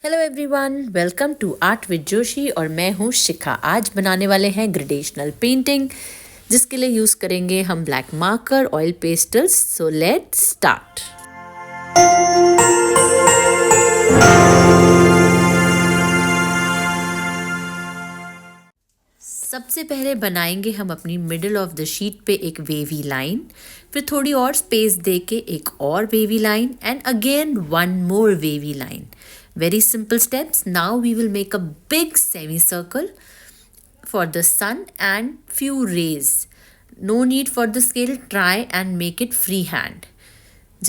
Hello everyone, welcome to art with Joshi और मैं हूँ शिखा। आज बनाने वाले हैं ग्रेडेशनल पेंटिंग, जिसके लिए यूज़ करेंगे हम black marker, oil pastels. So let's start. सबसे पहले बनाएंगे हम अपनी मिडिल ऑफ द शीट पे एक वेवी लाइन, फिर थोड़ी और स्पेस दे के एक और wavy line and again one more wavy line. Very simple steps. Now we will make a big semicircle for the sun and few rays. No need for the scale. Try and make it freehand.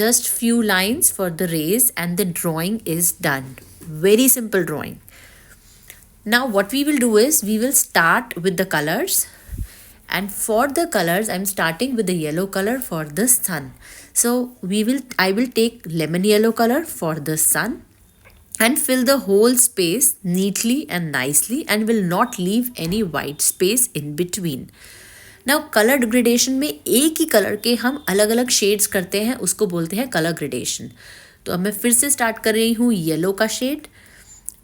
Just few lines for the rays and the drawing is done. Very simple drawing. Now what we will do is we will start with the colors. And for the colors, I'm starting with the yellow color for the sun. So I will take lemon yellow color for the sun and fill the whole space neatly and nicely and will not leave any white space in between. Now color gradation में एक ही colour के हम अलग अलग shades करते हैं, उसको बोलते हैं कलर ग्रेडेशन. तो अब मैं फिर से स्टार्ट कर रही हूँ येलो का शेड.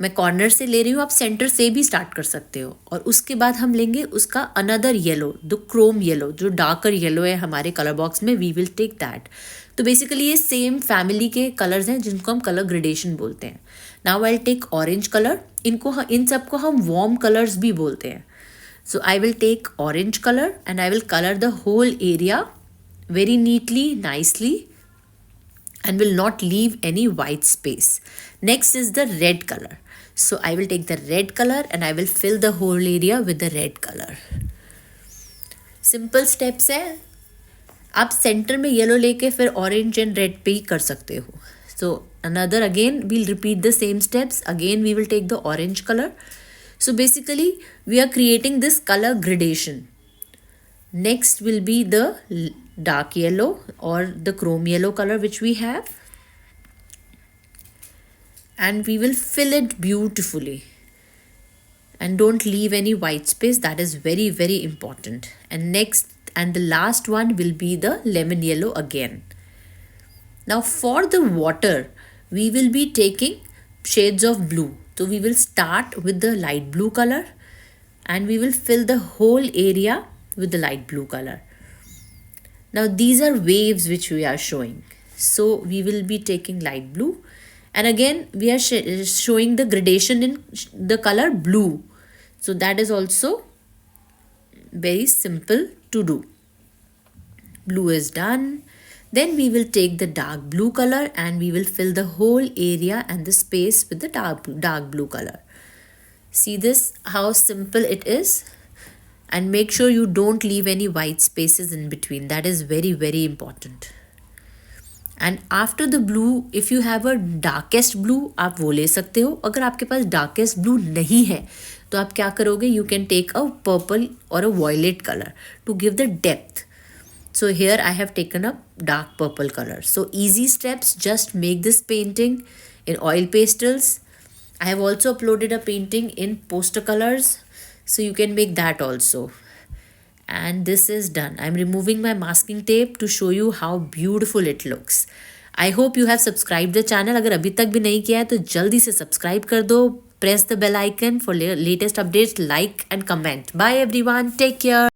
मैं कॉर्नर से ले रही हूँ, आप सेंटर से भी स्टार्ट कर सकते हो. और उसके बाद हम लेंगे उसका another yellow, the chrome yellow, जो डार्कर येलो है हमारे कलर बॉक्स में. We will take that. तो बेसिकली ये सेम फैमिली के कलर्स हैं जिनको हम कलर ग्रेडेशन बोलते हैं. Now I take orange colour. इन सबको हम वार्म कलर्स भी बोलते हैं. So I will take orange colour and I will colour the whole area very neatly, nicely, and will not leave any white space. Next is the red color. So I will take the red color and I will fill the whole area with the red color. Simple steps है. आप centre में yellow लेके फिर orange and red पे ही कर सकते हो. So another, again we'll repeat the same steps. Again we will take the orange color. So basically we are creating this color gradation. Next will be the dark yellow or the chrome yellow color which we have, and we will fill it beautifully and don't leave any white space. That is very, very important. And next and the last one will be the lemon yellow again. Now for the water we will be taking shades of blue. So we will start with the light blue color and we will fill the whole area with the light blue color. Now these are waves which we are showing. So we will be taking light blue and again we are showing the gradation in the color blue. So that is also very simple to do. Blue is done. Then we will take the dark blue color and we will fill the whole area and the space with the dark blue color. See this, how simple it is. And make sure you don't leave any white spaces in between. That is very, very important. And after the blue, if you have a darkest blue, आप वो ले सकते हो. अगर आपके पास darkest blue नहीं है तो आप क्या करोगे? You can take a purple or a violet color to give the depth. So here I have taken a dark purple color. So easy steps, just make this painting in oil pastels. I have also uploaded a painting in poster colors. So you can make that also. And this is done. I'm removing my masking tape to show you how beautiful it looks. I hope you have subscribed the channel. अगर अभी तक भी नहीं किया है तो जल्दी से सब्सक्राइब कर दो. Press the bell icon for latest updates. Like and comment. Bye everyone. Take care.